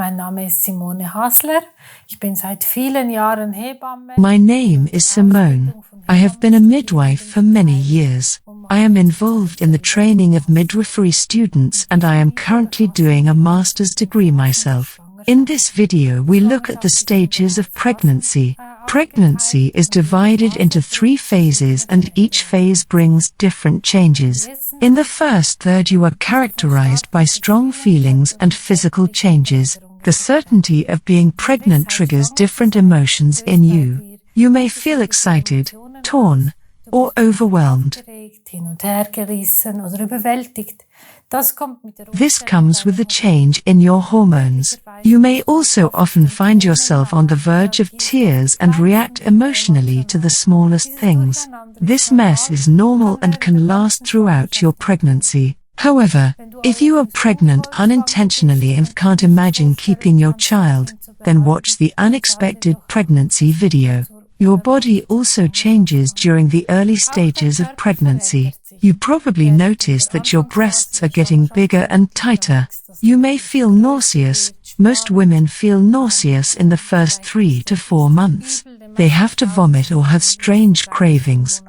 Mein Name ist Simone Hasler. Ich bin seit vielen Jahren Hebamme. My name is Simone. I have been a midwife for many years. I am involved in the training of midwifery students and I am currently doing a master's degree myself. In this video we look at the stages of pregnancy. Pregnancy is divided into 3 phases and each phase brings different changes. In the first third you are characterized by strong feelings and physical changes. The certainty of being pregnant triggers different emotions in you. You may feel excited, torn, or overwhelmed. This comes with the change in your hormones. You may also often find yourself on the verge of tears and react emotionally to the smallest things. This mess is normal and can last throughout your pregnancy. However, if you are pregnant unintentionally and can't imagine keeping your child, then watch the unexpected pregnancy video. Your body also changes during the early stages of pregnancy. You probably notice that your breasts are getting bigger and tighter. You may feel nauseous. Most women feel nauseous in the first 3 to 4 months. They have to vomit or have strange cravings.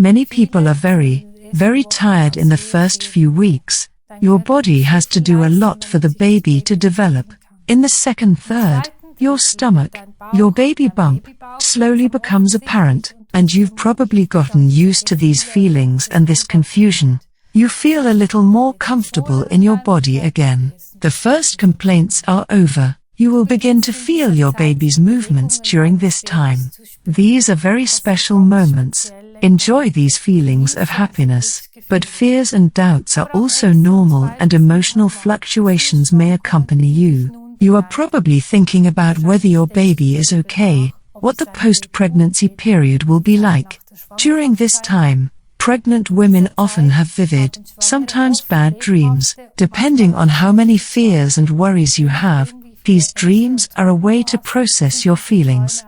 Many people are very tired in the first few weeks. Your body has to do a lot for the baby to develop. In the second third, your stomach, your baby bump, slowly becomes apparent, and you've probably gotten used to these feelings and this confusion. You feel a little more comfortable in your body again. The first complaints are over. You will begin to feel your baby's movements during this time. These are very special moments. Enjoy these feelings of happiness. But fears and doubts are also normal and emotional fluctuations may accompany you. You are probably thinking about whether your baby is okay, what the post-pregnancy period will be like. During this time, pregnant women often have vivid, sometimes bad dreams. Depending on how many fears and worries you have, these dreams are a way to process your feelings.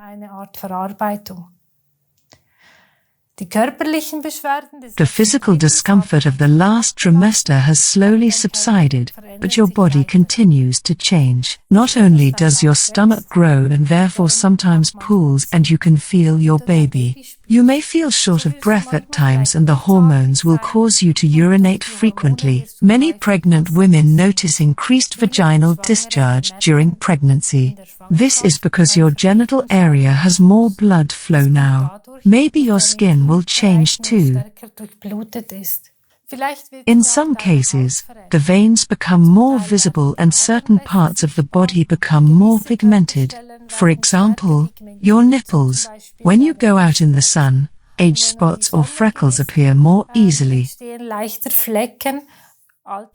The physical discomfort of the last trimester has slowly subsided, but your body continues to change. Not only does your stomach grow and therefore sometimes pulls and you can feel your baby. You may feel short of breath at times and the hormones will cause you to urinate frequently. Many pregnant women notice increased vaginal discharge during pregnancy. This is because your genital area has more blood flow now. Maybe your skin will change too. In some cases, the veins become more visible and certain parts of the body become more pigmented. For example, your nipples. When you go out in the sun, age spots or freckles appear more easily.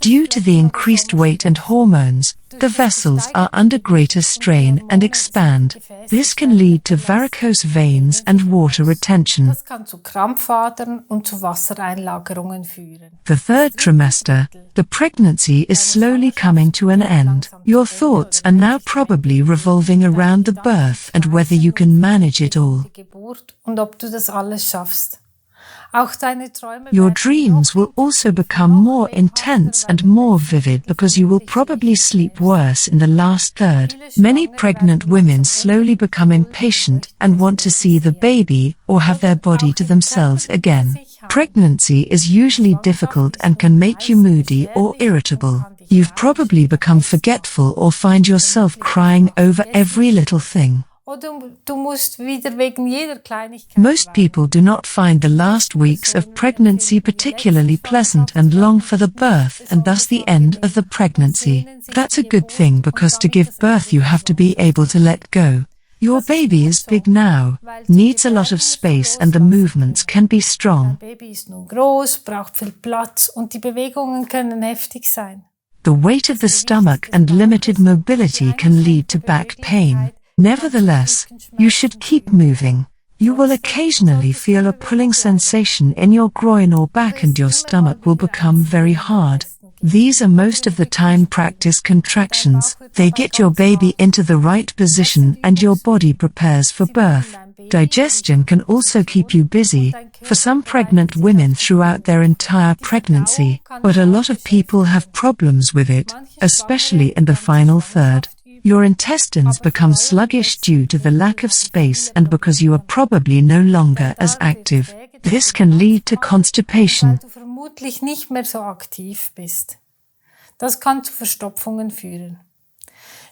Due to the increased weight and hormones, the vessels are under greater strain and expand. This can lead to varicose veins and water retention. The third trimester, the pregnancy is slowly coming to an end. Your thoughts are now probably revolving around the birth and whether you can manage it all. Your dreams will also become more intense and more vivid because you will probably sleep worse in the last third. Many pregnant women slowly become impatient and want to see the baby or have their body to themselves again. Pregnancy is usually difficult and can make you moody or irritable. You've probably become forgetful or find yourself crying over every little thing. Most people do not find the last weeks of pregnancy particularly pleasant and long for the birth and thus the end of the pregnancy. That's a good thing because to give birth you have to be able to let go. Your baby is big now, needs a lot of space and the movements can be strong. The weight of the stomach and limited mobility can lead to back pain. Nevertheless, you should keep moving. You will occasionally feel a pulling sensation in your groin or back and your stomach will become very hard. These are most of the time practice contractions. They get your baby into the right position and your body prepares for birth. Digestion can also keep you busy for some pregnant women throughout their entire pregnancy, but a lot of people have problems with it, especially in the final third. Your intestines become sluggish due to the lack of space and because you are probably no longer as active. This can lead to constipation. Du vermutlich nicht mehr so aktiv bist. Das kann zu Verstopfungen führen.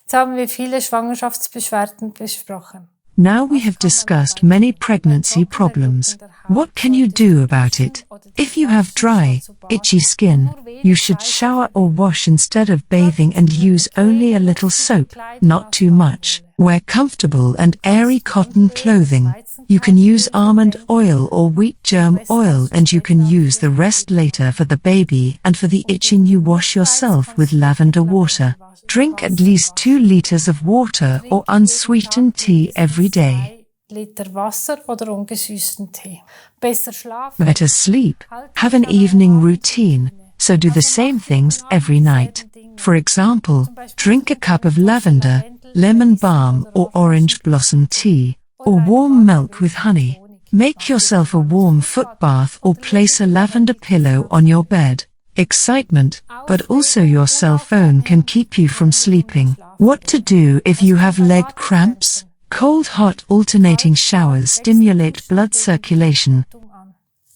Jetzt haben wir viele Schwangerschaftsbeschwerden besprochen. Now we have discussed many pregnancy problems. What can you do about it? If you have dry, itchy skin, you should shower or wash instead of bathing and use only a little soap, not too much. Wear comfortable and airy cotton clothing. You can use almond oil or wheat germ oil and you can use the rest later for the baby, and for the itching you wash yourself with lavender water. Drink at least 2 liters of water or unsweetened tea every day. Liter Wasser oder ungesüßten Tee. Besser schlafen. Better sleep. Have an evening routine, so do the same things every night. For example, drink a cup of lavender, lemon balm or orange blossom tea, or warm milk with honey. Make yourself a warm foot bath or place a lavender pillow on your bed. Excitement, but also your cell phone can keep you from sleeping. What to do if you have leg cramps? Cold-hot alternating showers stimulate blood circulation.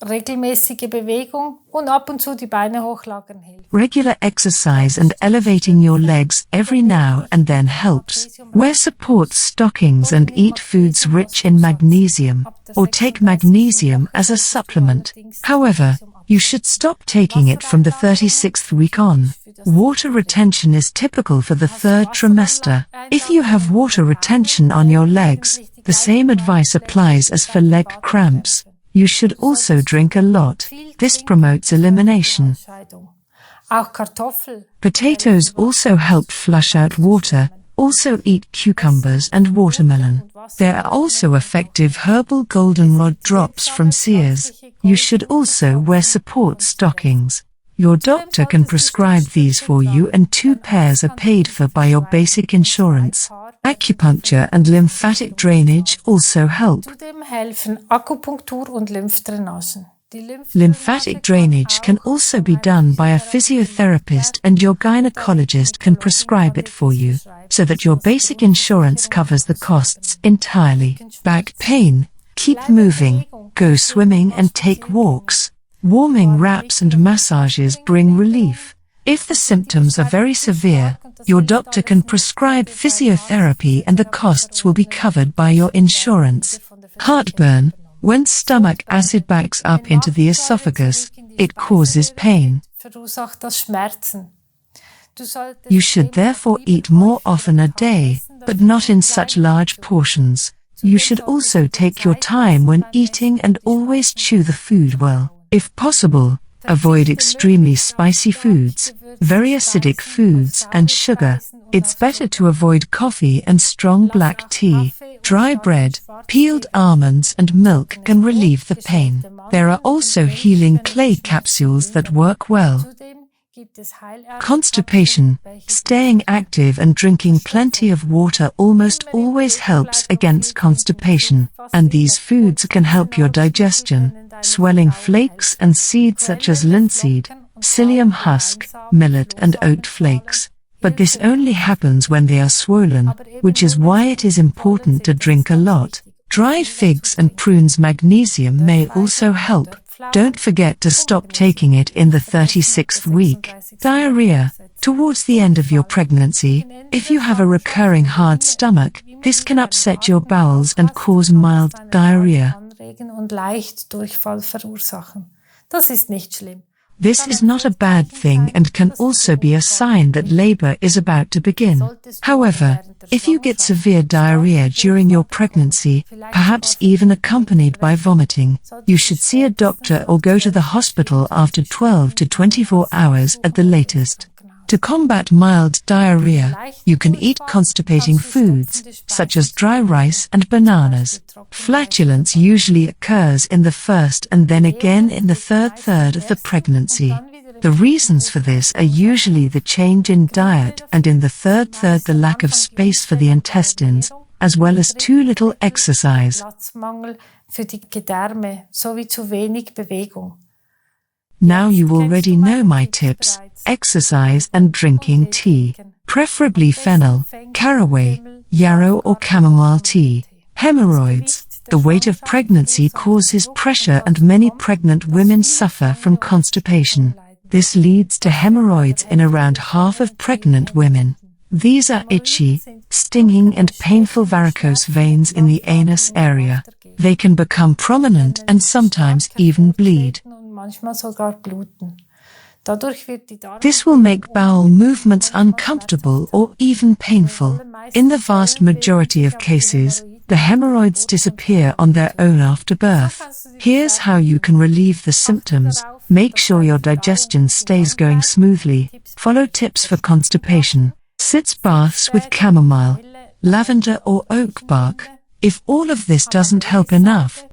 Regelmäßige Bewegung und ab und zu die Beine hochlagern hilft. Regular exercise and elevating your legs every now and then helps. Wear support stockings and eat foods rich in magnesium, or take magnesium as a supplement. However, you should stop taking it from the 36th week on. Water retention is typical for the 3rd trimester. If you have water retention on your legs, the same advice applies as for leg cramps. You should also drink a lot. This promotes elimination. Potatoes also help flush out water. Also eat cucumbers and watermelon. There are also effective herbal goldenrod drops from Sears. You should also wear support stockings. Your doctor can prescribe these for you and 2 pairs are paid for by your basic insurance. Acupuncture and lymphatic drainage also help. Zudem helfen Akupunktur und Lymphdrainagen. Lymphatic drainage can also be done by a physiotherapist and your gynecologist can prescribe it for you, so that your basic insurance covers the costs entirely. Back pain? Keep moving, go swimming and take walks. Warming wraps and massages bring relief. If the symptoms are very severe, your doctor can prescribe physiotherapy and the costs will be covered by your insurance. Heartburn? When stomach acid backs up into the esophagus, it causes pain. You should therefore eat more often a day, but not in such large portions. You should also take your time when eating and always chew the food well. If possible, avoid extremely spicy foods, very acidic foods and sugar. It's better to avoid coffee and strong black tea. Dry bread, peeled almonds and milk can relieve the pain. There are also healing clay capsules that work well. Constipation, staying active and drinking plenty of water almost always helps against constipation, and these foods can help your digestion. Swelling flakes and seeds such as linseed, psyllium husk, millet and oat flakes. But this only happens when they are swollen, which is why it is important to drink a lot. Dried figs and prunes magnesium may also help. Don't forget to stop taking it in the 36th week. Diarrhea. Towards the end of your pregnancy, if you have a recurring hard stomach, this can upset your bowels and cause mild diarrhea. This is not a bad thing and can also be a sign that labor is about to begin. However, if you get severe diarrhea during your pregnancy, perhaps even accompanied by vomiting, you should see a doctor or go to the hospital after 12 to 24 hours at the latest. To combat mild diarrhea, you can eat constipating foods, such as dry rice and bananas. Flatulence usually occurs in the first and then again in the third of the pregnancy. The reasons for this are usually the change in diet and in the third the lack of space for the intestines, as well as too little exercise. Platzmangel für die Gedärme sowie zu wenig Bewegung. Now you already know my tips: exercise and drinking tea, preferably fennel, caraway, yarrow or chamomile tea. Hemorrhoids. The weight of pregnancy causes pressure and many pregnant women suffer from constipation. This leads to hemorrhoids in around half of pregnant women. These are itchy, stinging and painful varicose veins in the anus area. They can become prominent and sometimes even bleed. This will make bowel movements uncomfortable or even painful. In the vast majority of cases, the hemorrhoids disappear on their own after birth. Here's how you can relieve the symptoms. Make sure your digestion stays going smoothly. Follow tips for constipation. Sitz baths with chamomile, lavender or oak bark. If all of this doesn't help enough,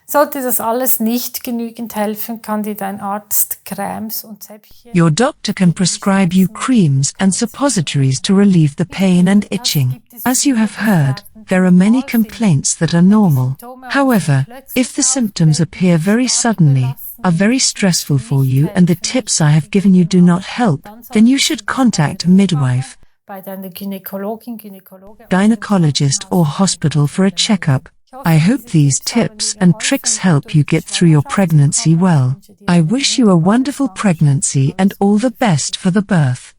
sollte das alles nicht genügend helfen, kann dir dein Arzt Cremes und Zäpfchen. Your doctor can prescribe you creams and suppositories to relieve the pain and itching. As you have heard, there are many complaints that are normal. However, if the symptoms appear very suddenly, are very stressful for you and the tips I have given you do not help, then you should contact a midwife, gynecologist or hospital for a checkup. I hope these tips and tricks help you get through your pregnancy well. I wish you a wonderful pregnancy and all the best for the birth.